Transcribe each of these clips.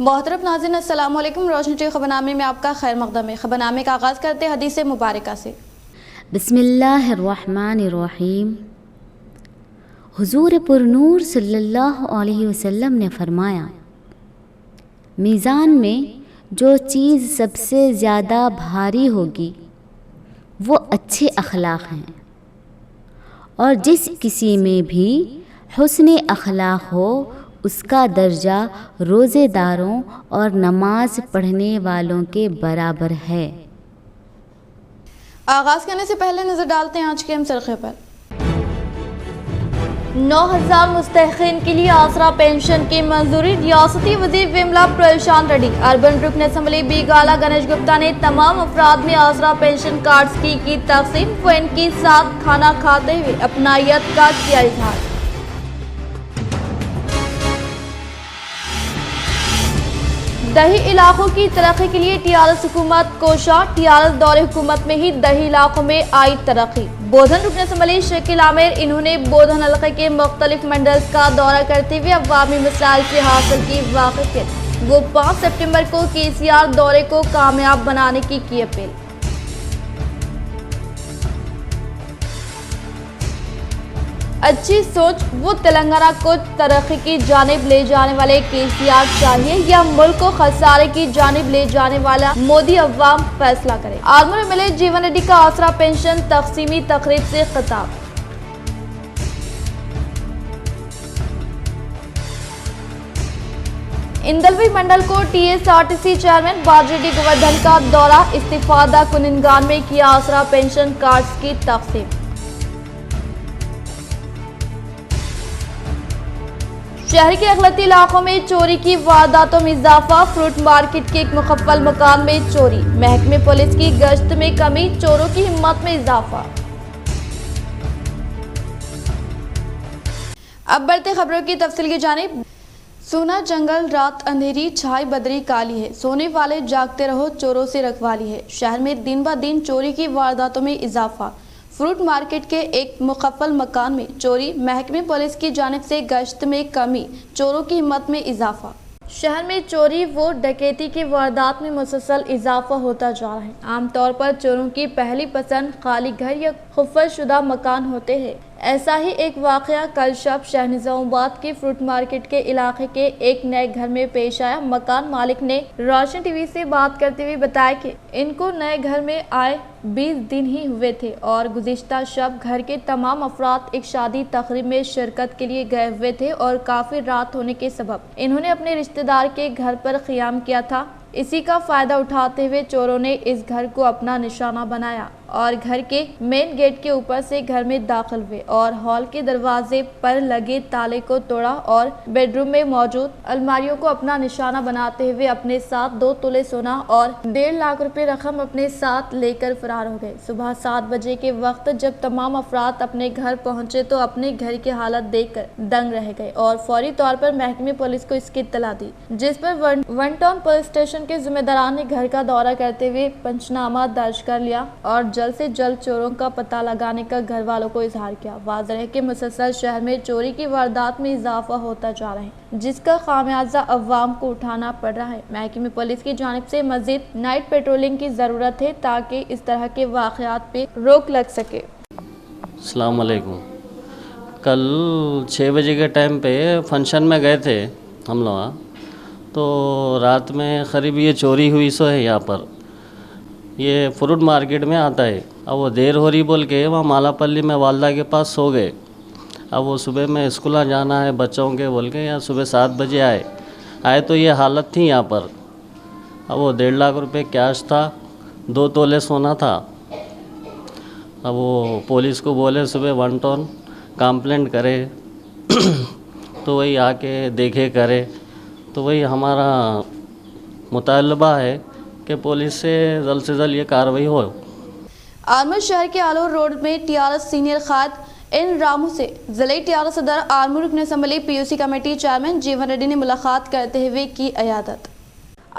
محترم ناظرین السلام علیکم۔ روشنی ٹی وی خبرنامے میں آپ کا خیر مقدم ہے۔ خبرنامے کا آغاز کرتے ہیں حدیث مبارکہ سے۔ بسم اللہ الرحمن الرحیم۔ حضور پر نور صلی اللہ علیہ وسلم نے فرمایا، میزان میں جو چیز سب سے زیادہ بھاری ہوگی وہ اچھے اخلاق ہیں، اور جس کسی میں بھی حسن اخلاق ہو اس کا درجہ روزے داروں اور نماز پڑھنے والوں کے برابر ہے۔ آغاز کرنے سے پہلے نظر ڈالتے ہیں آج کے اہم سرخے پر۔ 9000 مستحقین کے لیے آسرا پینشن کی منظوری، ریاستی وزیر وملا پرشان ریڈی۔ اربن رکن اسمبلی بی گالا گنیش گپتا نے تمام افراد میں آسرا پینشن کارڈز کی تقسیم، وہ ان کے ساتھ کھانا کھاتے ہوئے اپنائیت کا کیا اظہار۔ دیہی علاقوں کی ترقی کے لیے ٹیارس حکومت کوشاں، ٹیارس دور حکومت میں ہی دیہی علاقوں میں آئی ترقی۔ بودھن رکن اسمبلی شکیل عامر، انہوں نے بودھن حلقے کے مختلف منڈلز کا دورہ کرتے ہوئے عوامی مسائل سے حاصل کی واقفیت۔ وہ 5 سپٹمبر کو KCR دورے کو کامیاب بنانے کی اپیل۔ اچھی سوچ، وہ تلنگانہ کو ترقی کی جانب لے جانے والے KCR چاہیے یا ملک کو خسارے کی جانب لے جانے والا مودی؟ عوام فیصلہ کرے۔ آرمور MLA جیون ریڈی کا آسرا پینشن تقسیمی تقریب سے خطاب۔ اندلوی منڈل کو TSRTC چیئرمین بادریڈی گوردھن کا دورہ، استفادہ کنندگان میں کیا آسرا پینشن کارڈز کی تقسیم۔ شہر کے اقلیتی علاقوں میں چوری کی وارداتوں میں اضافہ، فروٹ مارکیٹ کے ایک مقفل مکان میں چوری، محکمہ پولیس کی گشت میں کمی، چوروں کی ہمت میں اضافہ۔ اب بڑھتے خبروں کی تفصیل کی جانب۔ سونا جنگل، رات اندھیری چھائی بدری کالی ہے، سونے والے جاگتے رہو، چوروں سے رکھوالی ہے۔ شہر میں دن بہ دن چوری کی وارداتوں میں اضافہ، فروٹ مارکیٹ کے ایک مقفل مکان میں چوری، محکمہ پولیس کی جانب سے گشت میں کمی، چوروں کی ہمت میں اضافہ۔ شہر میں چوری و ڈکیتی کی واردات میں مسلسل اضافہ ہوتا جا رہا ہے۔ عام طور پر چوروں کی پہلی پسند خالی گھر یا خفت شدہ مکان ہوتے ہیں۔ ایسا ہی ایک واقعہ کل شب شہر نظام آباد کے فروٹ مارکیٹ کے علاقے کے ایک نئے گھر میں پیش آیا۔ مکان مالک نے روشن ٹی وی سے بات کرتے ہوئے بتایا کہ ان کو نئے گھر میں آئے 20 دن ہی ہوئے تھے اور گزشتہ شب گھر کے تمام افراد ایک شادی تقریب میں شرکت کے لیے گئے ہوئے تھے اور کافی رات ہونے کے سبب انہوں نے اپنے رشتہ دار کے گھر پر قیام کیا تھا۔ اسی کا فائدہ اٹھاتے ہوئے چوروں نے اس گھر کو اپنا نشانہ بنایا اور گھر کے مین گیٹ کے اوپر سے گھر میں داخل ہوئے اور ہال کے دروازے پر لگے تالے کو توڑا اور بیڈ روم میں موجود الماریوں کو اپنا نشانہ بناتے ہوئے اپنے ساتھ 2 تولے سونا اور 1.5 لاکھ روپے رقم اپنے ساتھ لے کر فرار ہو گئے۔ صبح 7 بجے کے وقت جب تمام افراد اپنے گھر پہنچے تو اپنے گھر کی حالت دیکھ کر دنگ رہ گئے اور فوری طور پر محکمہ پولیس کو اس کی اطلاع دی، جس پر ون ٹاؤن پولیس اسٹیشن کے ذمہ داران نے گھر کا دورہ کرتے ہوئے پنچنامہ درج کر لیا اور جلد سے جلد چوروں کا پتہ لگانے کا گھر والوں کو اظہار کیا۔ واضح ہے کہ مسلسل شہر میں چوری کی واردات میں اضافہ ہوتا جا رہا ہے، جس کا خمیازہ عوام کو اٹھانا پڑ رہا ہے۔ محکمہ پولیس کی جانب سے مزید نائٹ پیٹرولنگ کی ضرورت ہے تاکہ اس طرح کے واقعات پہ روک لگ سکے۔ السلام علیکم۔ کل 6 بجے کے ٹائم پہ فنکشن میں گئے تھے ہم لوگ، تو رات میں قریب یہ چوری ہوئی سو ہے۔ یہاں پر یہ فروٹ مارکیٹ میں آتا ہے، اب وہ دیر ہو رہی بول کے وہاں مالا پلی میں والدہ کے پاس سو گئے۔ اب وہ صبح میں اسکول جانا ہے بچوں کے بول کے یہاں صبح 7 بجے آئے تو یہ حالت تھی یہاں پر۔ اب وہ 1.5 لاکھ روپے کیش تھا، 2 تولے سونا تھا۔ اب وہ پولیس کو بولے صبح 1 ٹاؤن کمپلینٹ کرے تو وہی آ کے دیکھے کرے، تو وہی ہمارا مطالبہ ہے کہ پولیس سے جلد یہ کارروائی ہو۔ آرمور شہر کے آلور روڈ میں TRS سینئر قائد ان رامو سے ضلعی TRS صدر آرمور رکن اسمبلی PUC کمیٹی چیئرمین جیون ریڈی نے ملاقات کرتے ہوئے کی عیادت۔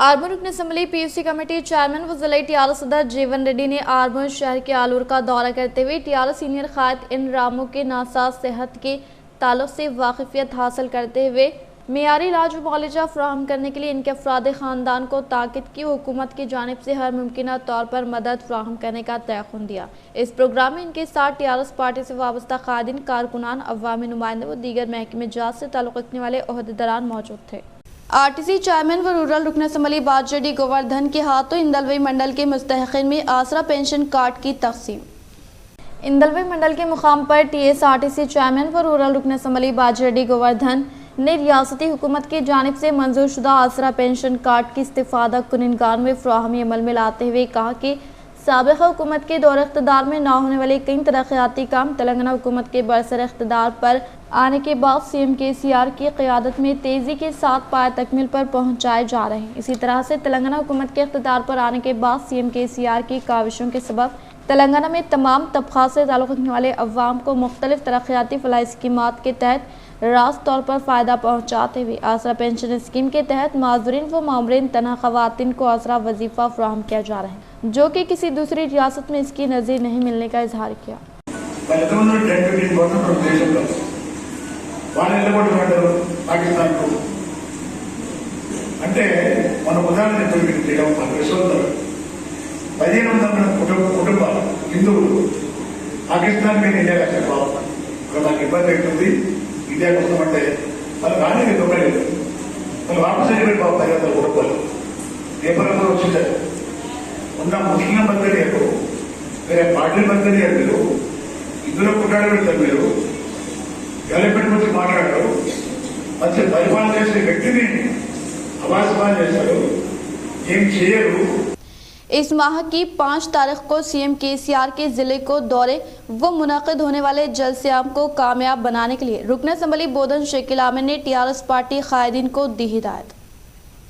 آرمور رکن اسمبلی PUC کمیٹی چیئرمین و ضلعی TRS صدر جیون ریڈی نے آرمور شہر کے آلور کا دورہ کرتے ہوئے TRS سینئر قائد ان رامو کے ناساز صحت کے تعلق سے واقفیت حاصل کرتے ہوئے معیاری علاج و معالجہ فراہم کرنے کے لیے ان کے افراد خاندان کو تاکید کی حکومت کی جانب سے ہر ممکنہ طور پر مدد فراہم کرنے کا تیقن دیا۔ اس پروگرام میں ان کے ساتھ ٹیآرایس پارٹی سے وابستہ قائدین، کارکنان، عوامی نمائندے و دیگر محکمہ جات سے تعلق رکھنے والے عہدیداران موجود تھے۔ آرٹیسی چیئرمین و رورل رکن اسمبلی باجرہ ڈی گوردھن کے ہاتھوں اندلوئی منڈل کے مستحقین میں آسرا پینشن کارڈ کی تقسیم۔ اندلوئی منڈل کے مقام پر ٹی ایس آرٹیسی چیئرمین و رورل رکن اسمبلی باجرہ ڈی گوردھن نے ریاستی حکومت کی جانب سے منظور شدہ آسرا پینشن کارڈ کی استفادہ کنندگان میں فراہمی عمل میں لاتے ہوئے کہا کہ سابقہ حکومت کے دور اقتدار میں نہ ہونے والے کئی ترقیاتی کام تلنگانہ حکومت کے برسر اقتدار پر آنے کے بعد سی ایم کے سی آر کی قیادت میں تیزی کے ساتھ پایہ تکمیل پر پہنچائے جا رہے ہیں۔ اسی طرح سے تلنگانہ حکومت کے اقتدار پر آنے کے بعد سی ایم کے سی آر کی کاوشوں کے سبب تلنگانہ میں تمام طبقات سے تعلق رکھنے والے عوام کو مختلف ترقیاتی فلاحی اسکیمات کے تحت راست طور پر فائدہ پہنچاتے ہوئے آسرا پینشن اسکیم کے تحت معذورین و مامورین تنہا خواتین کو آسرا وظیفہ فراہم کیا جا رہا ہے، جو کہ کسی دوسری ریاست میں اس کی نظیر نہیں ملنے کا اظہار کیا۔ ఇండియా కోసం అంటే వాళ్ళు కానీ దొరకలేదు, వాళ్ళు వాపసు వెళ్ళిపోయి బాగుతాయి కదా కుటుంబాలు పేపర్లో వచ్చింది ఉన్న ముస్లిం బద్దరియారు వేరే పార్టీ బద్దరియారు మీరు ఇందులో కుట్రాడు పెడతారు, మీరు డెవలప్మెంట్ గురించి మాట్లాడతారు, మంచి పరిపాలన చేసే వ్యక్తిని అవాసపాలు చేస్తారు, ఏం చేయరు। اس ماہ کی 5 تاریخ کو سی ایم کے سی آر کے ضلع کو دورے و منعقد ہونے والے جلسے عام کو کامیاب بنانے کے لیے رکن اسمبلی بودھن شکیل عامر نے ٹیآرایس پارٹی قائدین کو دی ہدایت۔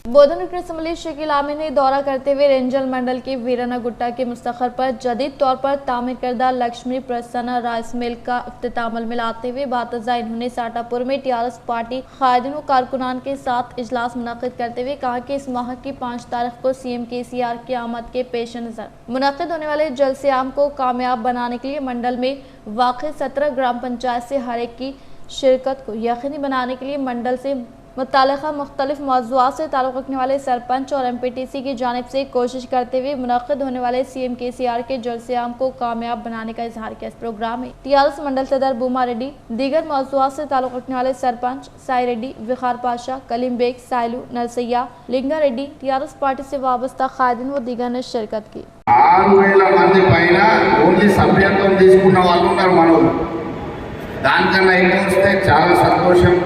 بودھن رکن اسمبلی شکیل عامر نے دورہ کرتے ہوئے رینجل منڈل کے ویرنا گٹا کے مستقر پر جدید طور پر تعمیر کردہ لکشمی پرسنا رائس مل کا افتتاح عمل میں لاتے ہوئے باتزا انہوں نے ساٹا پور میں ٹیآرایس پارٹی قائدین و کارکنان کے ساتھ اجلاس منعقد کرتے ہوئے کہا کہ اس ماہ کی 5 تاریخ کو سی ایم کے سی آر کی آمد کے پیش نظر منعقد ہونے والے جلسے عام کو کامیاب بنانے کے لیے منڈل میں واقع 17 گرام پنچایت سے ہر ایک کی شرکت کو یقینی بنانے کے لیے منڈل سے متعلقہ مختلف موضوعات سے تعلق رکھنے والے سرپنچ اور ایم پی ٹی سی کی جانب سے کوشش کرتے ہوئے منعقد ہونے والے سی ایم کے سی آر کے جلسے عام کو کامیاب بنانے کا اظہار کیا۔ اس پروگرام میں ٹیآرایس منڈل صدر بوما ریڈی، دیگر موضوعات سے تعلق رکھنے والے سرپنچ سائی ریڈی، وقار پاشا، کلیم بیگ، سائلو نرسیا، لنگا ریڈی، ٹیآرایس پارٹی سے وابستہ قائدین و دیگر نے شرکت کی۔ 6,000 మంది పైన ఓన్లీ సభ్యత్వం తీసుకున్న వాళ్ళు ఉన్నారు మనోళ్ళు, దానికన్నా ఎక్కువ వస్తే చాలా సంతోషం।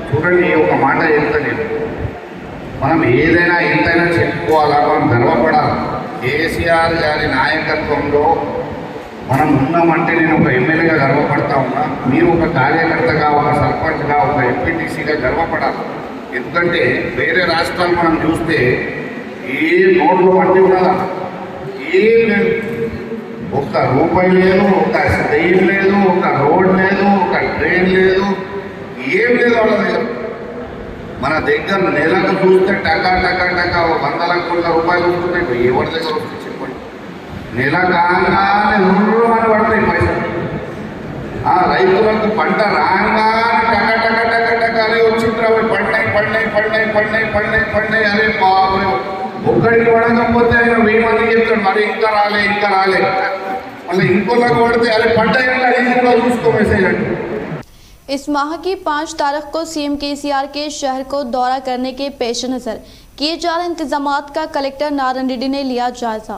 చూడండి, ఒక మాట చెప్తా నేను, మనం ఏదైనా ఎంతైనా చెప్పుకోవాలా, మనం గర్వపడాలి। కేసీఆర్ గారి నాయకత్వంలో మనం ఉన్నామంటే నేను ఒక ఎమ్మెల్యేగా గర్వపడతా ఉన్నా, మీరు ఒక కార్యకర్తగా, ఒక సర్పంచ్గా, ఒక ఎంపీటీసీగా గర్వపడాలి। ఎందుకంటే వేరే రాష్ట్రాలు మనం చూస్తే ఏ నోట్లో పట్టి ఉన్నదా, ఏం లేదు, ఒక్క రూపాయి లేదు, ఒక స్టైల్ లేదు, ఒక రోడ్ లేదు, ఒక ట్రైన్ లేదు, ఏం లేదు వాళ్ళ దగ్గర। మన దగ్గర నెలకు చూస్తే టకా టకా టకా 100 కోట్ల రూపాయలు వస్తున్నాయి, ఎవరి దగ్గర వస్తుంది చెప్పండి? నెల కాగానే రుణమని పడతాయి పైసలు, రైతులకు పంట రాగానే టకా టకా టకా టకా అని వచ్చిండ్రు, అవి పడినాయి పడినాయి పడినాయి పడినాయి పడినాయి పడినాయి అరే బాబు, ఒక్కడికి పడకపోతే ఆయన 1000 మందికి చెప్తాడు, మరి ఇంకా రాలే ఇంకా రాలే, మళ్ళీ ఇంకోళ్ళకి పడితే అరే పడ్డాయండి అది కూడా చూసుకో మెసేజ్ అంటే। اس ماہ کی 5 تاریخ کو سی ایم کے سی آر کے شہر کو دورہ کرنے کے پیش نظر کیے جا رہے انتظامات کا کلکٹر نارائن ریڈی نے لیا جائزہ۔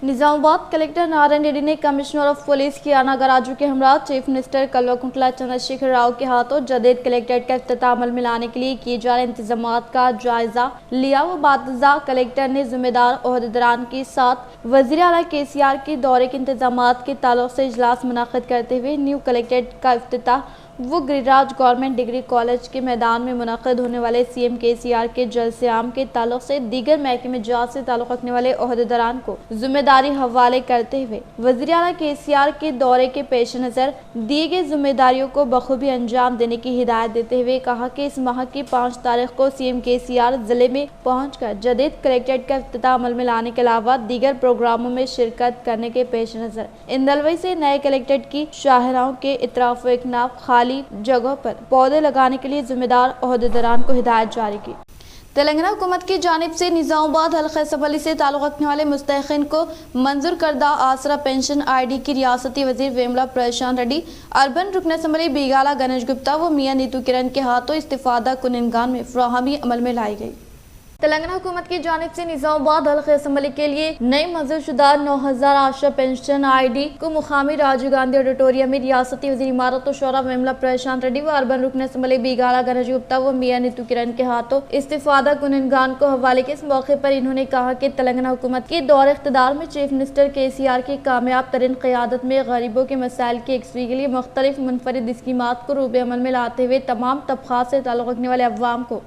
نظام آباد کلکٹر نارائن ریڈی نے کمشنر آف پولیس کیانا گراجو کے ہمراہ چیف منسٹر کلوکنٹلا چندر شیکھر راؤ کے ہاتھوں جدید کلکٹریٹ کا افتتاح عمل میں لانے کے لیے کیے جا رہے انتظامات کا جائزہ لیا۔ وہ باتزا کلکٹر نے ذمہ دار عہدیداران کے ساتھ وزیر اعلیٰ کے سی آر کے دورے کے انتظامات کے تعلق سے اجلاس منعقد کرتے ہوئے نیو کلکٹریٹ کا افتتاح وہ گریراج گورنمنٹ ڈگری کالج کے میدان میں منعقد ہونے والے سی ایم کے سی آر کے جلسے عام کے تعلق سے دیگر محکمہ جات سے تعلق رکھنے والے عہدیداران کو ذمہ داری حوالے کرتے ہوئے وزیر اعلیٰ کے سی آر کے دورے کے پیش نظر دیے گئے ذمہ داریوں کو بخوبی انجام دینے کی ہدایت دیتے ہوئے کہا کہ اس ماہ کی 5 تاریخ کو سی ایم کے سی آر ضلع میں پہنچ کر جدید کلکٹریٹ کا افتتاح عمل میں لانے کے علاوہ دیگر پروگراموں میں شرکت کرنے کے پیش نظر اندلوئی سے نئے کلکٹریٹ کی شاہراہوں کے اطراف و اکناف خالی खाली जगहों पर पौधे लगाने के लिए जिम्मेदार ओहदेदारान को हिदायत जारी की। तेलंगाना हुकूमत की जानिब से निजामाबाद हल्का असम्बली से ताल्लुक़ रखने वाले मुस्तहिक़ीन को मंजूर करदा आसरा पेंशन ID की रियासती वजीर वेमला प्रशांत रेड्डी, अर्बन रुकन असम्बली बीगाला गणेश गुप्ता व मियां नीतू किरण के हाथों इस्तिफादा कुनिनगान में फराहमी अमल में लाई गई। तेलंगाना हुकूमत की जानिब से निजामाबाद हल्का असम्बली के लिए नई मंजूर शुदा 9000 आशा पेंशन ID को मुकामी राजीव गांधी ऑडिटोरियम में रियासती वजीर इमारत और शोरा वेमला प्रशांत रेड्डी व अर्बन रुकन असम्बली बीगाला गणेश गुप्ता व मियां नीतू किरण के हाथों इस्तिफादा कुनिनगान को हवाले के इस मौके पर इन्होंने कहा कि तेलंगाना हुकूमत के दौर इख्तिदार में चीफ मिनिस्टर KCR की कामयाब तरीन क़यादत में गरीबों के मसाइल की यकसुई के लिए मुख्तलिफ मुनफरिद स्कीमात को रूबे अमल में लाते हुए तमाम तबक़ात से ताल्लुक़ रखने वाले अवाम को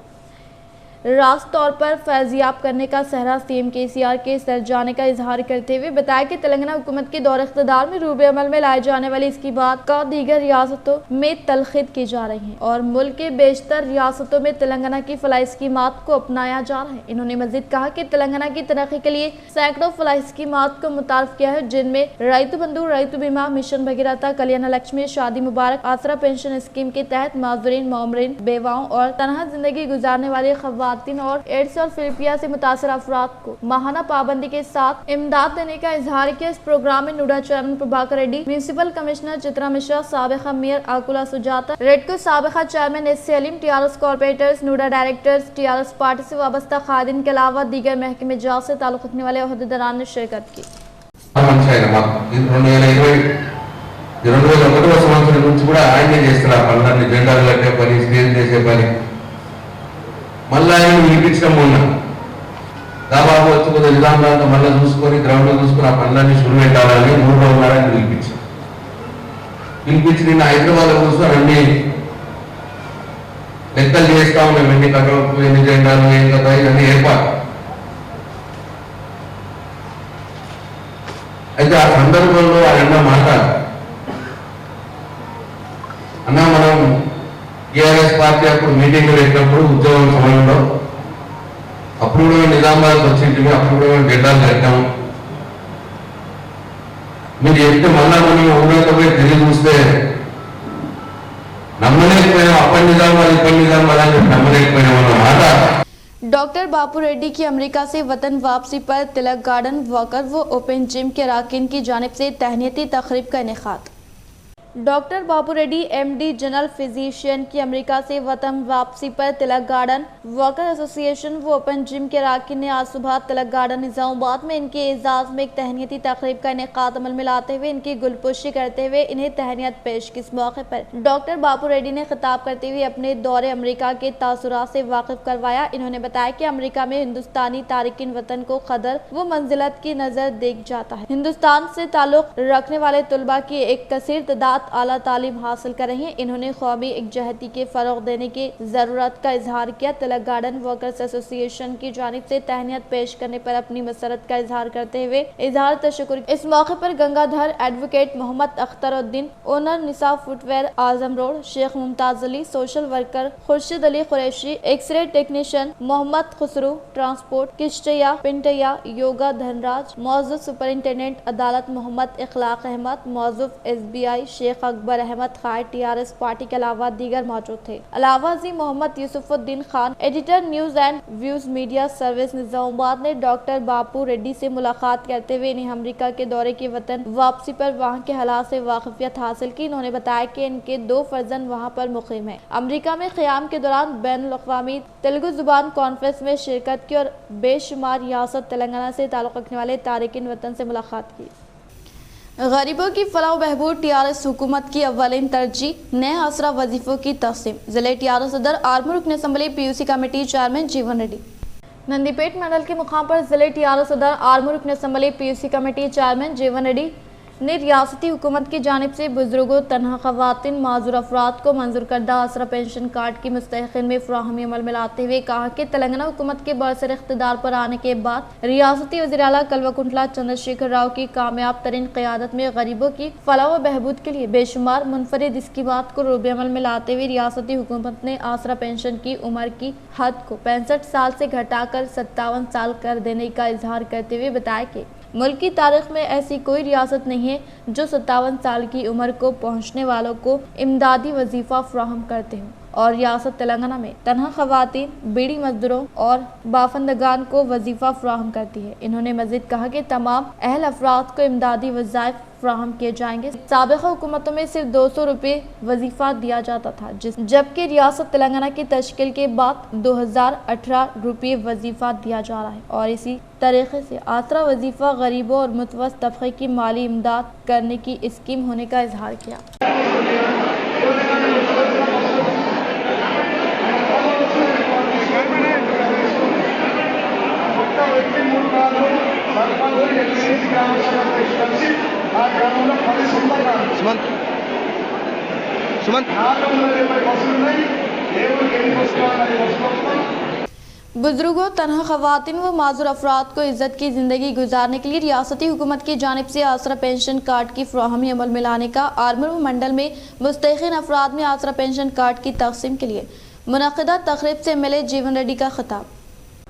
रास्त तौर पर फैज़याब करने का सहरा CM KCR के सर जाने का इजहार करते हुए बताया कि तेलंगाना हुकूमत के दौर इख्तिदार में रूबे अमल में लाए जाने वाली इसकी बात का दीगर रियासतों में तलखीद की जा रही है और मुल्क के बेशतर रियासतों में तेलंगाना की फलाही स्कीमात को अपनाया जा रहा है। इन्होंने मजीद कहा कि तेलंगाना की तरक्की के लिए सैकड़ों फलाही स्कीमात को मुतारफ किया है, जिनमें रैतु बंधु, रैतु बीमा, मिशन भगीरथ, कल्याण लक्ष्मी, शादी मुबारक, आसरा पेंशन स्कीम के तहत माजूरीन, मोमरीन, बेवाओं और तनहा जिंदगी गुजारने वाले खवातीन और एड्स और फिलिपिया से मुतासर अफराद को माहाना पाबंदी के साथ इमदाद देने का इजहार किया। इस प्रोग्राम में NUDA chairman Prabhakar Reddy, municipal commissioner Chitra Mishra, साबिका मेयर आकुला सुजाता, रेडको साबिका chairman SC Alim, TRS corporators, NUDA directors, TRS party से वाबस्ता खादिन के अलावा दीगर महकमे जात से ताल्लुक़ रखने वाले ओहदेदारान ने शिरकत की। 2001వ సంవత్సరం నుంచి కూడా ఆయనే చేస్తున్నారు పనులన్నీ, జెండాలు కట్టే పని, స్టేజ్ చేసే పని. మళ్ళీ ఆయన పిలిపించడం మొన్న దాదాపు వచ్చి కొద్దిగా నిజాంగా మళ్ళీ చూసుకొని గ్రౌండ్ చూసుకొని ఆ పనులన్నీ షురు పెట్టాలని 3 రోజులు ఆయన పిలిపించి నిన్న హైదరాబాద్ కూర్చొని అన్ని లెక్కలు చేస్తా ఉన్నాం, ఎన్ని కట్అవుట్లు, ఎన్ని జెండాలు, ఏం కదా ఇవన్నీ ఏర్పాటు. అయితే ఆ సందర్భంలో ఆయన మాట్లాడారు, అన్న మనం TRS పార్టీ అప్పుడు మీటింగ్లు పెట్టినప్పుడు ఉద్యోగం సమయంలో అప్పుడు కూడా నిజామాబాద్కి వచ్చింటివి, అప్పుడు కూడా జెండాలు కట్టాము. మీరు చెప్తే మళ్ళా మనం ఊళ్ళో పోయి తిరిగి చూస్తే నమ్మలేకపోయినాం, అప్పటి నిజామాబాద్ ఇప్పటి నిజామాబాద్ అని నమ్మలేకపోయినాం అన్న మాట. डॉक्टर बापू रेड्डी की अमेरिका से वतन वापसी पर तिलक गार्डन वॉकर व ओपन जिम के अरकान की जानिब से तहनीती तकरीब का इनेकाद। डॉक्टर बापू रेड्डी MD जनरल फिजिशियन की अमेरिका से वतन वापसी पर तिलक गार्डन वॉकर एसोसिएशन व ओपन जिम के अरकान ने आज सुबह तिलक गार्डन निजामाबाद में इनके एजाज में एक तहनीती तकरीब का इनेकाद अमल में लाते हुए इनकी गुलपुशी करते हुए इन्हें तहनीत पेश की। इस मौके पर डॉक्टर बापू रेड्डी ने खिताब करते हुए अपने दौरे अमेरिका के तासुरात से वाकिफ करवाया। इन्होंने बताया कि अमेरिका में हिंदुस्तानी तारिकिन वतन को कदर व मंजिलत की नजर देख जाता है। हिंदुस्तान से ताल्लुक रखने वाले तलबा की एक कसीर तादाद आला तालीम हासिल कर रही है। इन्होंने कौमी एकजहती के फरोग देने की जरूरत का इजहार किया। तिलक गार्डन वर्कर्स एसोसिएशन की जानिब से तहनीत पेश करने पर अपनी मसरत का इजहार करते हुए इजहार तशक्कुर। इस मौके पर Gangadhar advocate Mohammed Akhtaruddin, owner Nisa footwear Azam road, Sheikh Mumtaz Ali, social worker Khursheed Ali Qureshi, x ray technician Mohammed Khusro, transport किश्तिया पिंटैया, योगा धनराज, मौजूद सुपरिंटेंडेंट अदालत मोहम्मद इखलाक अहमद, मौजूद SBI Sheikh Akbar Ahmed Khan, TRS party के अलावा दीगर मौजूद थे। अलावाजी Mohammed Yusufuddin Khan, editor news and views media service Nizamabad ने डॉक्टर बापू रेड्डी से मुलाकात करते हुए इन्हें अमेरिका के दौरे की वतन वापसी पर वहां के हालात से वाकिफियत हासिल की। इन्होंने बताया कि इनके 2 फर्जंद वहां पर मुकीम है। अमेरिका में क़याम के दौरान बैनुल-अक़वामी तेलुगु जुबान कॉन्फ्रेंस में शिरकत की और बेशुमार रियासत तेलंगाना से ताल्लुक़ रखने वाले तारिकिन वतन से मुलाकात की। गरीबों की फलाह बहबूद TRS हुकूमत की अव्वलीन तरजीह, नए आसरा वजीफों की तक़सीम। ज़िले TRS सदर आर्मूर रुकन असम्बली PUC कमेटी चेयरमैन जीवन रेड्डी। नंदीपेट मंडल के मुकाम पर ज़िले TRS सदर आर्मूर रुकन असम्बली PUC कमेटी चेयरमैन जीवन रेड्डी ने रियासती हुकूमत की जानिब से बुजुर्गों, तनहा ख़वातीन, माजूर अफराद को मंजूर करदा आसरा पेंशन कार्ड की मुस्तहिक़ीन में फ़राहमी अमल में लाते हुए कहा कि तेलंगाना हुकूमत के बरसर इख्तिदार पर आने के बाद रियासती वज़ीर आला कल्वकुंटला चंद्रशेखर राव की कामयाब तरीन क़यादत में गरीबों की फलाह व बहबूद के लिए बेशुमार मुनफरिद स्कीमात को रूबे अमल में लाते हुए रियासती हुकूमत ने आसरा पेंशन की उम्र की हद को 65 साल से घटाकर 57 साल कर देने का इजहार करते हुए बताया कि मुल्क की तारीख में ऐसी कोई रियासत नहीं है जो 57 साल की उम्र को पहुंचने वालों को इमदादी वजीफा फराहम करते हों, और रियासत तेलंगाना में तनहा खवातीन, बीड़ी मजदूरों और बाफंदगान को वजीफा फराहम करती है। इन्होंने मजीद कहा कि तमाम अहल अफराद को इमदादी वज़ाइफ फराहम किए जाएंगे। साबिक़ा हुकूमतों में सिर्फ 200 रुपये वजीफा दिया जाता था, जबकि रियासत तेलंगाना की तश्कील के बाद 2018 रुपये वजीफा दिया जा रहा है, और इसी तरीके से आसरा वजीफा गरीबों और मुतवस्सित तबके की माली इमदाद करने की स्कीम होने का इजहार किया। बुजुर्गों, तनहा खवातीन व माजूर अफराद को इज्जत की ज़िंदगी गुजारने के लिए रियासती हुकूमत की जानिब से आसरा पेंशन कार्ड की फराहमी अमल में लाने का आरमूर मंडल में मुस्तहिक़ीन अफराद में आसरा पेंशन कार्ड की तक़सीम के लिए मुनक़िदा तक़रीब से एमएलए जीवन रेड्डी का खिताब।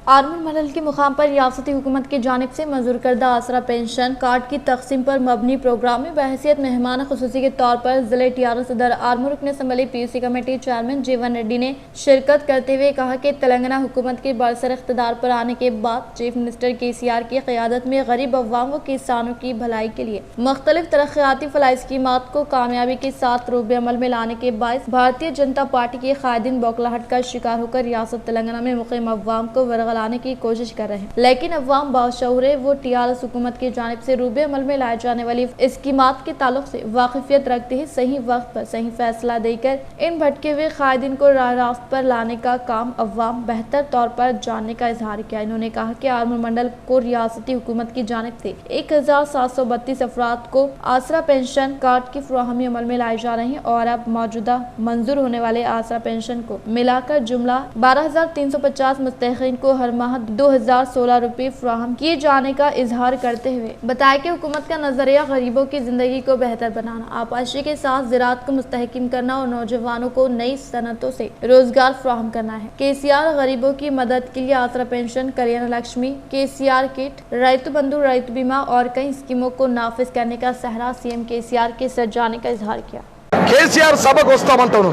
आरमूर मंडल के मुकाम पर रियासती हुकूमत की जानिब से मंजूर करदा आसरा पेंशन कार्ड की तक़सीम पर मबनी प्रोग्राम में बहैसियत मेहमान ख़ुसूसी के तौर पर ज़िले टीआरएस सदर आरमूर रुकन असम्बली पीयूसी कमेटी चेयरमैन जीवन रेड्डी ने शिरकत करते हुए कहा कि तेलंगाना हुकूमत के बरसर इक़्तिदार पर आने के बाद चीफ मिनिस्टर केसीआर की क़यादत में गरीब अवाम व किसानों की भलाई के लिए मुख्तलिफ तरक्याती फलाही स्कीमात को कामयाबी के साथ रूबे अमल में लाने के बायस भारतीय जनता पार्टी के कायदीन बौखलाहट का शिकार होकर रियासत तेलंगाना में मुक़ीम अवाम को लाने की कोशिश कर रहे हैं, लेकिन अवाम बाशऊर है। वो टीआरएस हुकूमत की जानिब से रूबे अमल में लाए जाने वाली स्कीमात के ताल्लुक से वाकिफियत रखते ही सही वक्त पर सही फैसला देकर इन भटके हुए कायदीन को राह रास्त पर लाने का काम अवाम बेहतर तौर पर जानने का इजहार किया। इन्होंने कहा कि आरमूर मंडल को रियासती हुकूमत की जानिब से 1732 अफराद को आसरा पेंशन कार्ड की फराहमी अमल में लाई जा रही है, और अब मौजूदा मंजूर होने वाले आसरा पेंशन को मिलाकर जुमला 12,350 मुस्तहिक़ीन को हर माह 2016 रुपये फराहम किए जाने का इजहार करते हुए बताया कि हुकूमत का नजरिया गरीबों की जिंदगी को बेहतर बनाना, आपाशी के साथ ज़राअत को मुस्तहकम करना और नौजवानों को नई सनतों से रोजगार फराहम करना है। केसीआर गरीबों की मदद के लिए आसरा पेंशन, कल्याण लक्ष्मी, केसीआर किट, रैतु बंधु, रैतु बीमा और कई स्कीमों को नाफिज करने का सहरा सीएम केसीआर के सर जाने का इजहार किया। కేసీఆర్ సభకు వస్తామంటాను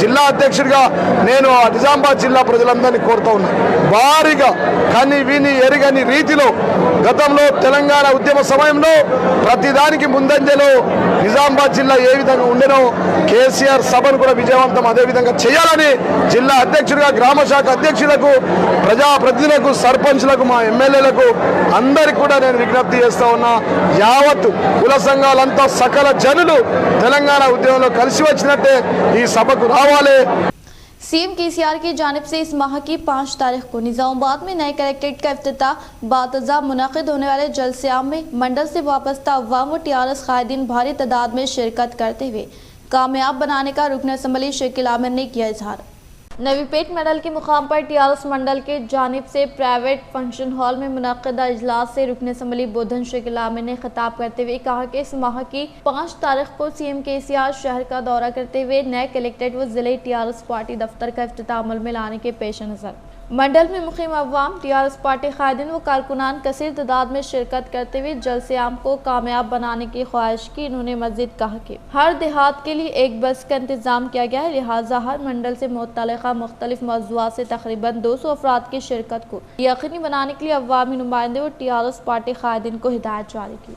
జిల్లా అధ్యక్షుడిగా నేను నిజామాబాద్ జిల్లా ప్రజలందరినీ కోరుతా ఉన్నా, భారీగా కని విని ఎరగని రీతిలో గతంలో తెలంగాణ ఉద్యమ సమయంలో ప్రతిదానికి ముందంజలో నిజామాబాద్ జిల్లా ఏ విధంగా ఉండేనో కేసీఆర్ సభను కూడా విజయవంతం అదే విధంగా చేయాలని జిల్లా అధ్యక్షుడిగా గ్రామ శాఖ అధ్యక్షులకు, ప్రజాప్రతినిధులకు, సర్పంచ్లకు, మా ఎమ్మెల్యేలకు అందరికీ కూడా నేను విజ్ఞప్తి చేస్తా ఉన్నా, యావత్ కుల సంఘాలంతా సకల జనులు తెలంగాణ ఉద్యమంలో కలిసి వచ్చినట్టే ఈ సభకు రావాలి। सीएम केसीआर की जानिब से इस माह की 5 तारीख को निजामाबाद में नए कलेक्ट्रेट का इफ्तिताह बातज़ा मुनक़िद होने वाले जलसे-आम में मंडल से वाबस्ता अवाम व टीआरएस कायदीन भारी तादाद में शिरकत करते हुए कामयाब बनाने का रुकन असम्बली शकील आमिर ने किया इजहार। नवीपेट मंडल के मुकाम पर टीआरएस मंडल के जानिब से प्राइवेट फंक्शन हॉल में मुनक़िदा इजलास से रुकन असम्बली बोधन शकील आमिर ने खिताब करते हुए कहा कि इस माह की 5 तारीख को सीएम केसीआर शहर का दौरा करते हुए नए कलेक्ट्रेट व जिले टीआरएस पार्टी दफ्तर का इफ्तिताह अमल में लाने के पेश नज़र मंडल में मुक़ीम अवाम, टीआरएस पार्टी कायदीन व कारकुनान कसीर तादाद में शिरकत करते हुए जलसे आम को कामयाब बनाने की ख्वाहिश की। इन्होंने मज़ीद कहा कि हर देहात के लिए एक बस का इंतज़ाम किया गया है, लिहाजा हर मंडल से मुतल्लिक़ा मुख्तलिफ मौज़ूआत से तकरीबन 200 अफराद की शिरकत को यकीनी बनाने के लिए अवामी नुमाइंदे और टीआरएस पार्टी कायदीन को हिदायत जारी की।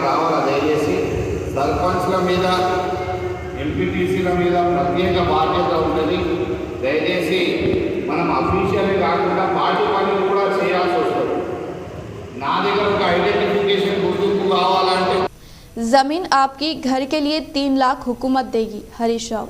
రావాలా దయచేసి సర్పంచ్ల మీద, ఎంపీటీసీల మీద ప్రత్యేక బాధ్యత ఉంటుంది। దయచేసి మనం అఫీషియల్ కాకుండా పార్టీ పనులు కూడా చేయాల్సి వస్తుంది। నా దగ్గర ఒక ఐడెంటిఫికేషన్ గుర్తింపు కావాలంటే जमीन आपकी घर के लिए 3 लाख हुकूमत देगी, हरीश राव।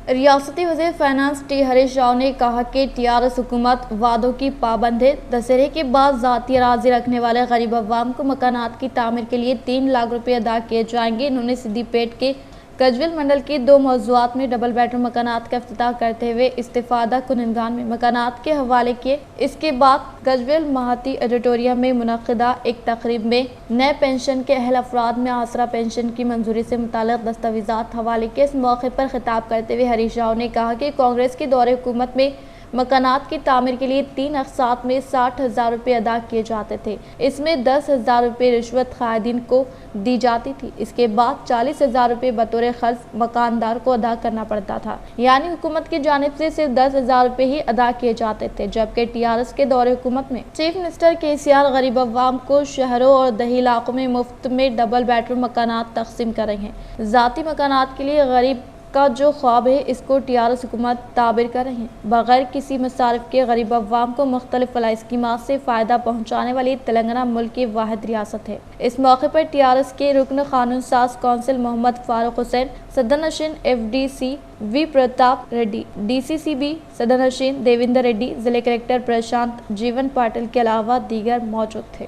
रियासती वज़ीर फाइनेंस टी हरीश राव ने कहा कि टीआरएस हुकूमत वादों की पाबंद है। दशहरे के बाद ज़ाती अराज़ी रखने वाले गरीब अवाम को मकानात की तामीर के लिए 3 लाख रुपये अदा किए जाएंगे। इन्होंने सिद्दीपेट के गजवेल मंडल की 2 मौज़ूआत में डबल बेडरूम मकानात का इफ्तिताह करते हुए इस्तिफादा कुनंदगान में मकानात के हवाले किए। इसके बाद गजवेल महाती ऑडिटोरियम में मुनक़िदा एक तकरीब में नए पेंशन के अहल अफराद में आसरा पेंशन की मंजूरी से मुताल्लिक़ दस्तावेज़ात हवाले के इस मौके पर खिताब करते हुए हरीश राव ने कहा कि कांग्रेस के दौरे हुकूमत में मकानात की तामीर के लिए 3 अक़सात में 60,000 रुपये अदा किए जाते थे। इसमें 10,000 रुपये रिश्वत क़ायदीन को दी जाती थी। इसके बाद 40,000 रुपये बतौर ख़र्च मकानदार को अदा करना पड़ता था, यानी हुकूमत की जानिब से सिर्फ 10,000 रुपये ही अदा किए जाते थे। जबकि टीआरएस के दौरे हुकूमत में चीफ मिनिस्टर केसीआर गरीब अवाम को शहरों और दही इलाकों में मुफ्त में डबल बेडरूम मकानात तकसीम कर रहे हैं। ज़ाती मकानात के लिए गरीब का जो ख्वाब है इसको टीआरएस हुकूमत ताबिर कर रही है। बगैर किसी मसारिफ के गरीब अवाम को मुख्तलिफ फलाह स्कीमात से फ़ायदा पहुँचाने वाली तेलंगाना मुल्क की वाहिद रियासत है। इस मौके पर टीआरएस के रुकन कानून साज कौंसिल मोहम्मद फारूक हुसैन, सदरनशीन FDC V Pratap Reddy, DCCB सदरनशीन देवेंद्र रेड्डी, जिले कलेक्टर प्रशांत जीवन पाटिल के अलावा दीगर मौजूद थे।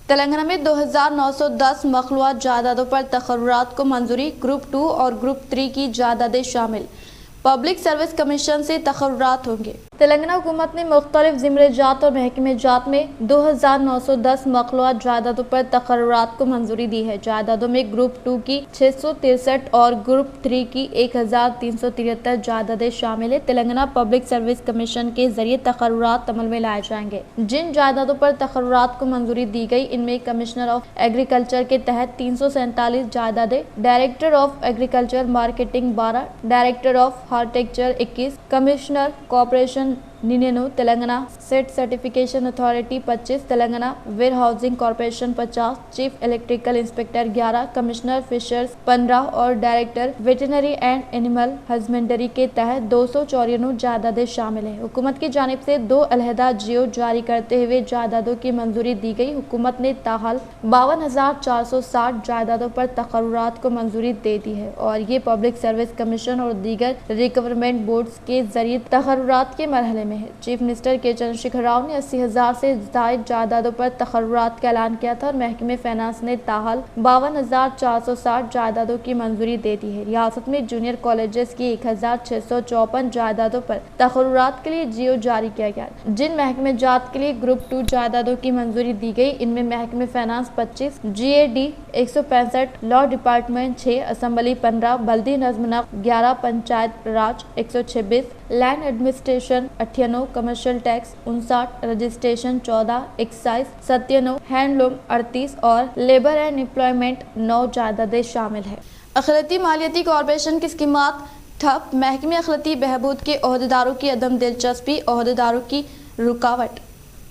तेलंगाना में 2,910 मखलूआत जायदादों पर तकर्रुरात को मंजूरी। ग्रुप 2 और ग्रुप 3 की जायदादें शामिल। पब्लिक सर्विस कमीशन से तकर्रुरात होंगे। तेलंगाना हुकूमत ने मुख्तलिफ ज़िम्मे जात और महकमे जात में 2,910 मखलूआत जायदादों पर तकर्रुरात को मंजूरी दी है। जायदादों में ग्रुप 2 की 663 और ग्रुप 3 की 1,373 जायदादें शामिल है। तेलंगाना पब्लिक सर्विस कमीशन के जरिए तकर्रुरात अमल में लाए जाएंगे। जिन जायदादों पर तकर्रुरात को मंजूरी दी गई इनमें कमिश्नर ऑफ एग्रीकल्चर के तहत 347 जायदादें, director of agriculture marketing 12, director of horticulture 21, commissioner corporation 99, Telangana seed certification authority 25, Telangana warehousing corporation 50, chief electrical inspector 11, commissioner fisheries 15 और director veterinary and animal husbandry के तहत 294 जायदादें शामिल हैं। हुकूमत की जानिब से 2 अलहदा जियो जारी करते हुए जायदादों की मंजूरी दी गई। हुकूमत ने ताहाल 52,460 जायदादों पर तकर्रुरात को मंजूरी दे दी है और ये पब्लिक सर्विस कमीशन और दीगर रिकवरमेंट बोर्ड्स के जरिए तकर्रुरात के मरहले में है। चीफ मिनिस्टर के चंद्रशेखर राव ने 80,000 से ज़ायद जायदादों पर तकर्रुरात का ऐलान किया था और महकमे फाइनेंस ने ताहाल 52,460 जायदादों की मंजूरी दे दी है। रियासत में जूनियर कॉलेजेस की 1,654 जायदादों पर तकर्रुरात के लिए जियो जारी किया गया। जिन महकमे जात के लिए ग्रुप 2 जायदादों की मंजूरी दी गई इनमें महकमे finance 25, GAD 165, law department 6, assembly 15, बल्दी नज़्म 11, पंचायत राज 126, land administration 98, commercial tax 59, registration 14, excise 97, handloom 38 और लेबर एंड एम्प्लॉयमेंट 9 जायदादें शामिल है। अखिलती मालियती कॉरपोरेशन की स्कीमात ठप। महकमे अखिलती बहबूद के ओहदेदारों की अदम दिलचस्पी, ओहदेदारों की रुकावट।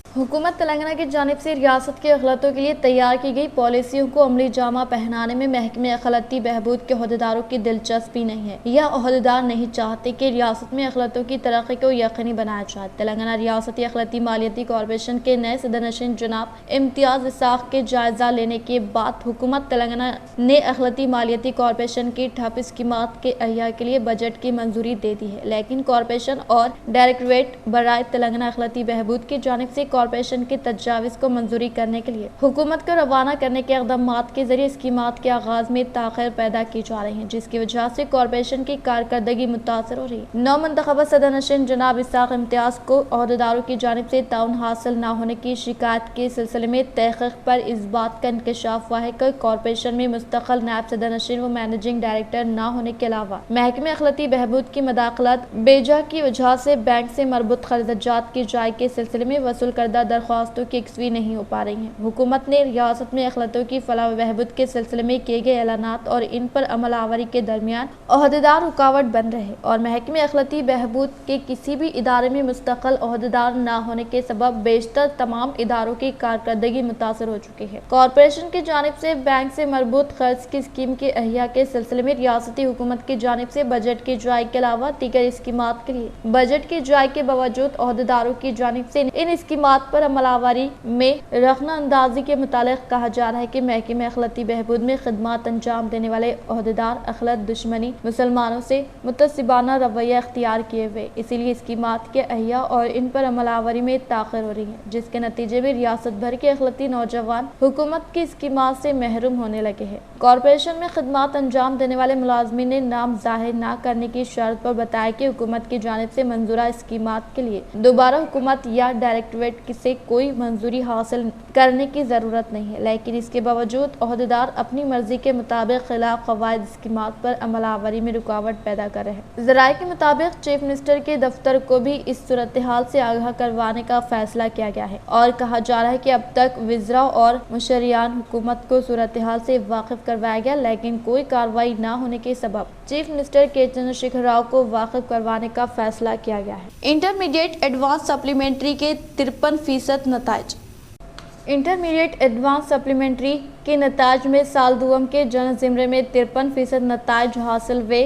हुकूमत तेलंगाना की जानिब से रियासत के अखिलतों के लिए तैयार की गई पॉलिसियों को अमली जामा पहनाने में महकमे अखिलती बहबूद के ओहदेदारों की दिलचस्पी नहीं है। यह ओहदेदार नहीं चाहते कि रियासत में अखिलतों की तरक्की को यकीनी बनाया जाए। तेलंगाना रियासती अखिलती मालियती कॉरपोरेशन के नए सदरनशीन जनाब इम्तियाज इसाक के जायजा लेने के बाद हुकूमत तेलंगाना ने अखिलती मालियती कॉरपोरेशन की ठप स्कीमात के अहिया के लिए बजट की मंजूरी दे दी है, लेकिन कॉरपोरेशन और डायरेक्टरेट बराए तेलंगाना अखिलती बहबूद की जानिब से कॉरपोरेशन की तजावीज़ को मंजूरी करने के लिए हुकूमत को रवाना करने के इक़दामात के जरिए स्कीमात के आगाज में ताख़ीर पैदा की जा रही है, जिसकी वजह से कॉरपोरेशन की कारकर्दगी मुतासर हो रही है। नौ मुंतखबा सदरनशीन जनाब इसाक इम्तियाज को ओहदेदारों की जानिब से ताउन हासिल न होने की शिकायत के सिलसिले में तहक़ीक़ पर इस बात का इंकशाफ हुआ है कि कॉरपोरेशन में मुस्तक़िल नायब सदरनशीन व मैनेजिंग डायरेक्टर न होने के अलावा महकमे अखिलती बहबूद की मदाखलत बेजा की वजह से बैंक से मरबूत खर्चात की जाय के सिलसिले में वसूल करदा दरख्वास्तों की यकसवी नहीं हो पा रही हैं। हुकूमत ने रियासत में अखिलतों की फलाह व बहबूद के सिलसिले में किए गए ऐलानात और इन पर अमल आवरी के दरमियान ओहदेदार रुकावट बन रहे और महकमे अखिलती बहबूद के किसी भी इदारे में मुस्तकिल ओहदेदार न होने के सबब बेशतर तमाम इदारों की कारकर्दगी मुतासर हो चुकी है। कॉरपोरेशन की जानिब से बैंक से मरबूत खर्च की स्कीम के अहिया के सिलसिले में रियासती हुकूमत की जानिब से बजट की जाय के अलावा दीगर स्कीमात के लिए बजट की जाय के बावजूद ओहदेदारों की जानिब से इन स्कीमात इसकीमात पर अमलावरी में रखना अंदाजी के मुतालिक कहा जा रहा है कि महकमे अखलाती बहबूद में खिदमत अंजाम देने वाले ओहदेदार अखलत दुश्मनी मुसलमानों से मुतसिबाना रवैया अख्तियार किए हुए, इसीलिए इसकीमात के अहिया और इन पर अमलावरी में ताख़िर हो रही है, जिसके नतीजे में रियासत भर के अखलाती नौजवान हुकूमत की स्कीमात से महरूम होने लगे हैं। कॉरपोरेशन में खिदमत अंजाम देने वाले मुलाजमीन ने नाम जाहिर न करने की शर्त पर बताया कि हुकूमत की जानिब से मंजूरा स्कीमात के लिए दोबारा हुकूमत या डायरेक्टरेट से कोई मंजूरी हासिल करने की ज़रूरत नहीं है, लेकिन इसके बावजूद ओहदेदार अपनी मर्जी के मुताबिक खिलाफ क़वाइद स्कीमात पर अमलावरी में रुकावट पैदा कर रहे हैं। ज़राए के मुताबिक चीफ मिनिस्टर के दफ्तर को भी इस सूरत हाल से आगाह करवाने का फैसला किया गया है और कहा जा रहा है कि अब तक वज़रा और मुशरियान हुकूमत को सूरत हाल से वाकिफ करवाया गया, लेकिन कोई कार्रवाई न होने के सबब चीफ मिनिस्टर के चंद्रशेखर राव को वाकिफ करवाने का फैसला किया गया है। इंटरमीडिएट एडवांस सप्लीमेंट्री के 53% नताइज। इंटरमीडिएट एडवांस सप्लीमेंट्री के नताज में साल दुआम के जनरल ज़िमरे में 53% नताज हासिल हुए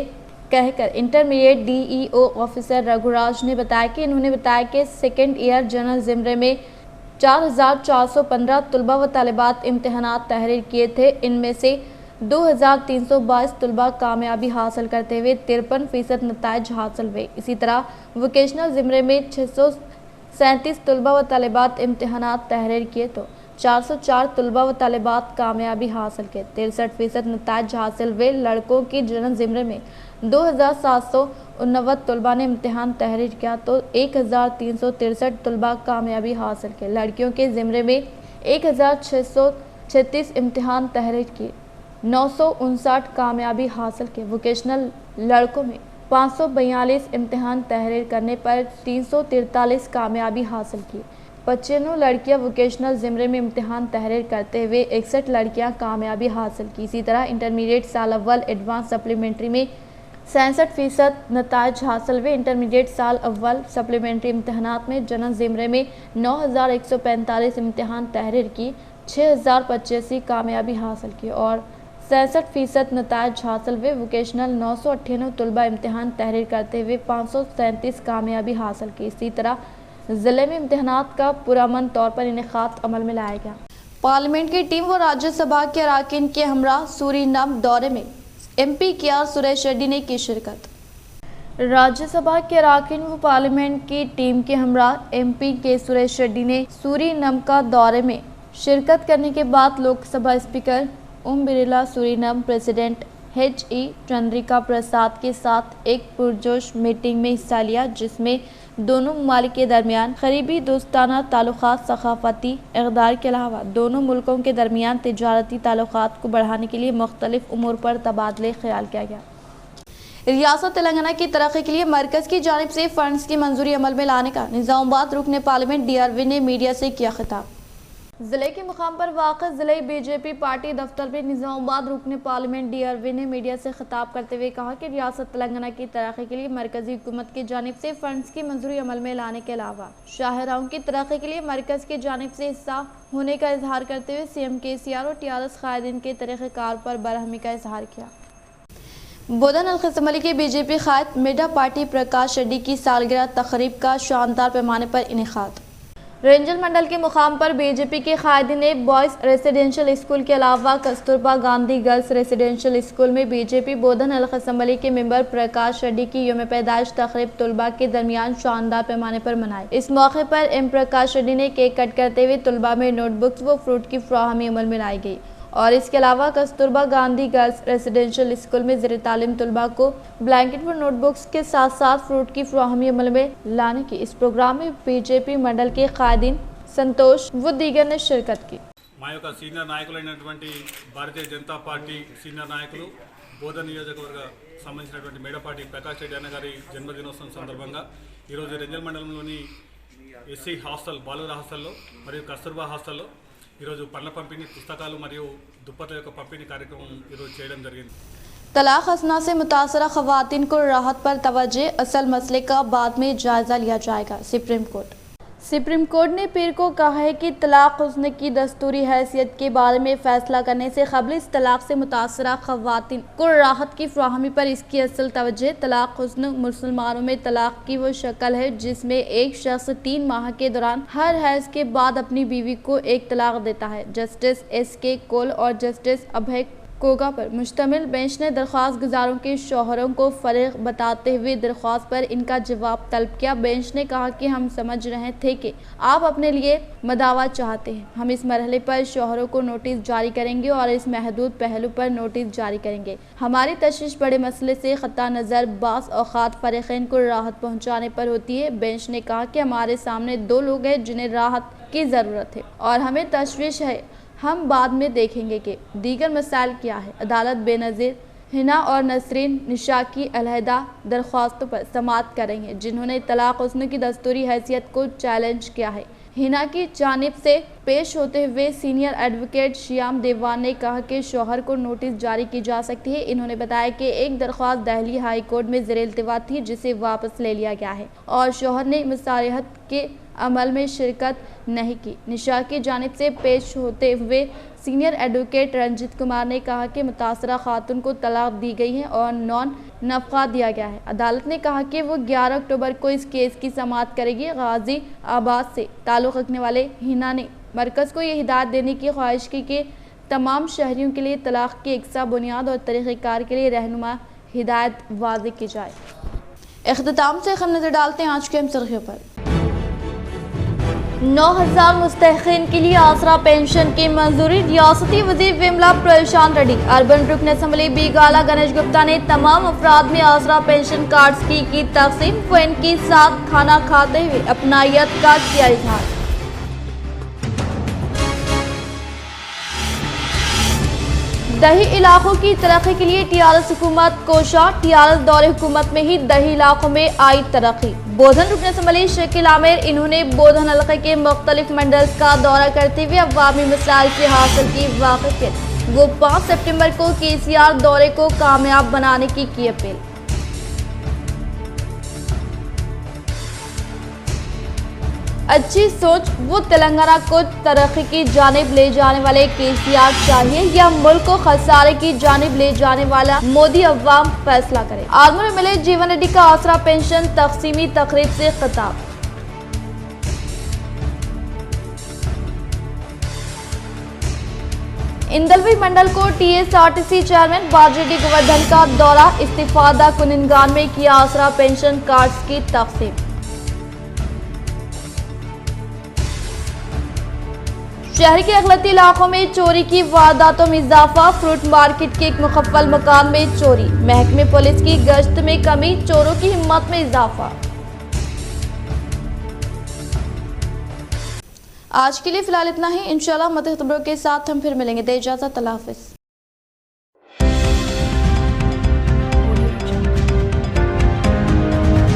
कहकर इंटरमीडिएट DEO ऑफिसर रघुराज ने बताया कि सेकेंड ईयर जनरल ज़िमरे में 4,415 तलबा व तालिबात इम्तहानात तहरीर किए थे। इनमें से 2,322 तलबा कामयाबी हासिल करते हुए 53% नताइज हासिल हुए। इसी तरह वोकेशनल ज़िमरे में 637 तलबा व तालिबात इम्तहानात तहरीर किए तो 404 तलबा व तालिबात कामयाबी हासिल किए। 63% नताइज हासिल हुए। लड़कों की जनरल ज़िमरे में 2,789 तलबा ने इम्तहान तहरीर किया तो 1,363 तलबा कामयाबी हासिल किए। लड़कियों के ज़िमरे में 1,636 इम्तहान तहरीर किए, 959 कामयाबी हासिल किए। वोकेशनल लड़कों में 542 इम्तहान तहरीर करने पर 343 कामयाबी हासिल की। 95 लड़कियां वोकेशनल ज़िमरे में इम्तहान तहरीर करते हुए 61 लड़कियां कामयाबी हासिल की। इसी तरह इंटरमीडिएट साल अव्वल एडवांस सप्लीमेंट्री में 67% नताइज हासिल हुए। इंटरमीडिएट साल अव्वल सप्लीमेंट्री इम्तहानात में जनरल ज़िमरे में 9,145 इम्तहान तहरीर की, 6,085 कामयाबी हासिल की और 67% नताइज हासिल हुए। वोकेशनल 998 तलबा इम्तहान तहरीर करते हुए 537 कामयाबी हासिल की। इसी तरह ज़िले में इम्तहानात का पुरअमन तौर पर इनेकाद अमल में लाया गया। पार्लियामेंट की टीम व राज्यसभा के अराकीन के हमरा सूरीनाम दौरे में MP KR सुरेश रेड्डी ने की शिरकत। राज्यसभा के अराकीन व पार्लियामेंट की टीम के हमरा MP के सुरेश रेड्डी ने सूरीनाम का दौरे में शिरकत करने के बाद Lok Sabha speaker Om Birla, Suriname president HE Chandrika Prasad के साथ एक पुरजोश मीटिंग में हिस्सा लिया, जिसमें दोनों ममालिक के दरमियान करीबी दोस्ताना ताल्लुकात, सकाफती इक़दार के अलावा दोनों मुल्कों के दरमियान तिजारती ताल्लुकात को बढ़ाने के लिए मुख्तलिफ उमूर पर तबादले ख्याल किया गया। रियासत तेलंगाना की तरक्की के लिए मरकज़ की जानिब से फंड्स की मंजूरी अमल में लाने का निज़ामाबाद रुकने पार्लियामेंट DRV ने मीडिया से किया खिताब। ज़िले के मुकाम पर वाक़ ज़िले BJP पार्टी दफ्तर में निज़ामाबाद रुकने पार्लियामेंट DRV ने मीडिया से खिताब करते हुए कहा कि रियासत तेलंगाना की तरक्की के लिए मरकज़ी हुकूमत की जानिब से फंड्स की मंजूरी अमल में लाने के अलावा शाहराओं की तरक्की के लिए मरकज़ की जानिब से हिस्सा होने का इजहार करते हुए CM KCR और TRS कायदीन के तरीक़ेकार पर बरहमी का इजहार किया। बोधन अलखिसमली के BJP कायद मेडा पार्टी प्रकाश रेड्डी की सालगिरह तकरीब का शानदार पैमाने पर इनेकाद। रेंजल मंडल के मुकाम पर BJP के कायदीन ने बॉयज़ रेसिडेंशियल स्कूल के अलावा Kasturba Gandhi girls residential school में BJP बोधन अलखिसमली के मेंबर प्रकाश रेड्डी की यौम पैदाइश तकरीब तलबा के दरमियान शानदार पैमाने पर मनाई। इस मौके पर M प्रकाश रेड्डी ने केक कट करते हुए तलबा में नोटबुक्स व फ्रूट की फराहमी अमल में लाई गई और इसके अलावा Kasturba Gandhi girls residential school में ज़ेर तालीम तलबा को ब्लैंकेट व नोटबुक्स के साथ साथ फ्रूट की फराहमी अमल में लाने की। इस प्रोग्राम में BJP मंडल के कायदीन संतोष व दीगर ने शिरकत की। మా యొక్క senior నాయకులైనటువంటి Bharatiya Janata party senior నాయకులు బోధన్ నియోజకవర్గ సంబంధించినటువంటి మేడపాటి ప్రకాష్ రెడ్డి అన్న గారి జన్మదినోత్సవం సందర్భంగా ఈరోజు రెంజల్ మండలంలోని SC హాస్టల్ బాలుర హాస్టల్లో మరియు కస్తూర్బా హాస్టల్లో ఈరోజు పండ్ల పంపిణీ, పుస్తకాలు మరియు దుప్పట్ల యొక్క పంపిణీ కార్యక్రమం ఈరోజు చేయడం జరిగింది। तलाक हसना से मुतासरा खवातीन को राहत पर तवज्जो, असल मसले का बाद में जायजा लिया जाएगा। सुप्रीम कोर्ट सुप्रीम कोर्ट ने पीर को कहा है कि तलाक हुस्न की दस्तूरी हैसियत के बारे में फैसला करने से कबल इस तलाक से मुतासरा खवातीन को राहत की फराहमी पर इसकी असल तवज्जो। तलाक हुस्न मुसलमानों में तलाक की वो शक्ल है जिसमें एक शख्स 3 माह के दौरान हर हैज के बाद अपनी बीवी को एक तलाक देता है। जस्टिस SK कोल और जस्टिस अभय कोगा पर मुश्तमिल बेंच ने दरख्वास्त गुजारों के शौहरों को फर्क बताते हुए दरख्वास्त पर इनका जवाब तलब किया। बेंच ने कहा कि हम समझ रहे थे कि आप अपने लिए मदावा चाहते हैं। हम इस मरहले पर शौहरों को नोटिस जारी करेंगे और इस महदूद पहलू पर नोटिस जारी करेंगे। हमारी तशवीश बड़े मसले से ख़ता नज़र बास औक़ात फ़रीक़ैन को राहत पहुँचाने पर होती है। बेंच ने कहा कि हमारे सामने 2 लोग हैं जिन्हें राहत की ज़रूरत है और हमें तशवीश है। हम बाद में देखेंगे कि दीगर मसाइल क्या है। अदालत बेनज़ीर हिना और नसरीन निशा की अलहदा दरख्वास्तों पर समाअत कर रही है जिन्होंने तलाक हुस्न की दस्तूरी हैसियत को चैलेंज किया है। हिना की जानिब से पेश होते हुए सीनियर एडवोकेट श्याम देवान ने कहा कि शौहर को नोटिस जारी की जा सकती है। इन्होंने बताया कि एक दरख्वास्त दिल्ली हाई कोर्ट में ज़ेर-ए-इल्तिवा थी जिसे वापस ले लिया गया है और शौहर ने मुसारहत के अमल में शिरकत नहीं की। निशा की जानिब से पेश होते हुए सीनियर एडवोकेट रंजित कुमार ने कहा कि मुतासरा खातून को तलाक दी गई है और नॉन नफ़ा दिया गया है। अदालत ने कहा कि वो 11 अक्टूबर को इस केस की समाअत करेगी। गाजी आबाद से ताल्लुक़ रखने वाले हिना ने मरकज़ को ये हिदायत देने की ख्वाहिश की कि तमाम शहरियों के लिए तलाक की एकसा बुनियाद और तरीक़ेकार के लिए रहनुमा हिदायत वाज़ेह की जाए। इख्तिताम से हम नज़र डालते हैं आज के अहम सुर्ख़ियों पर। 9000 मुस्तहिक़ीन के लिए आसरा पेंशन की मंजूरी। रियासती वज़ीर विमला प्रशांत रेड्डी, अर्बन रुकन असम्बली बीगाला गणेश गुप्ता ने तमाम अफराद में आसरा पेंशन कार्ड्स की तक़सीम। वो इनके साथ खाना खाते हुए अपनायत का किया इज़हार। दही इलाकों की तरक्की के लिए TRS हुकूमत कोशा। TRS दौरे हुकूमत में ही दही इलाकों में आई तरक्की। बोधन रुकन असम्बली शकील आमिर, इन्होंने बोधन हलके के मुख्तलिफ मंडल्स का दौरा करते हुए अवामी मसाइल से हासिल की वाक़िफ़ियत। वो 5 सितंबर को KCR दौरे को कामयाब बनाने की अपील। अच्छी सोच वो तेलंगाना को तरक्की की जानिब ले जाने वाले KCR चाहिए या मुल्क को खसारे की जानिब ले जाने वाला मोदी अवाम फैसला करे। आर्मूर MLA जीवन रेड्डी का आसरा पेंशन तकसीमी तकरीब से खिताब। इंदलवी मंडल को TSRTC चेयरमैन बाजिरेड्डी गोवर्धन का दौरा। इस्तिफादा कुनिनगान में किया आसरा पेंशन कार्ड्स की तकसीम। शहर के अगलती इलाकों में चोरी की वारदातों में इजाफा। फ्रूट मार्केट के एक मुखफ़्फ़ल मकान में चोरी। महकमे पुलिस की गश्त में कमी, चोरों की हिम्मत में इजाफा। आज के लिए फिलहाल इतना ही। इंशाल्लाह मज़ीद खबरों के साथ हम फिर मिलेंगे। दे इजाज़त, अल्लाह हाफ़िज़।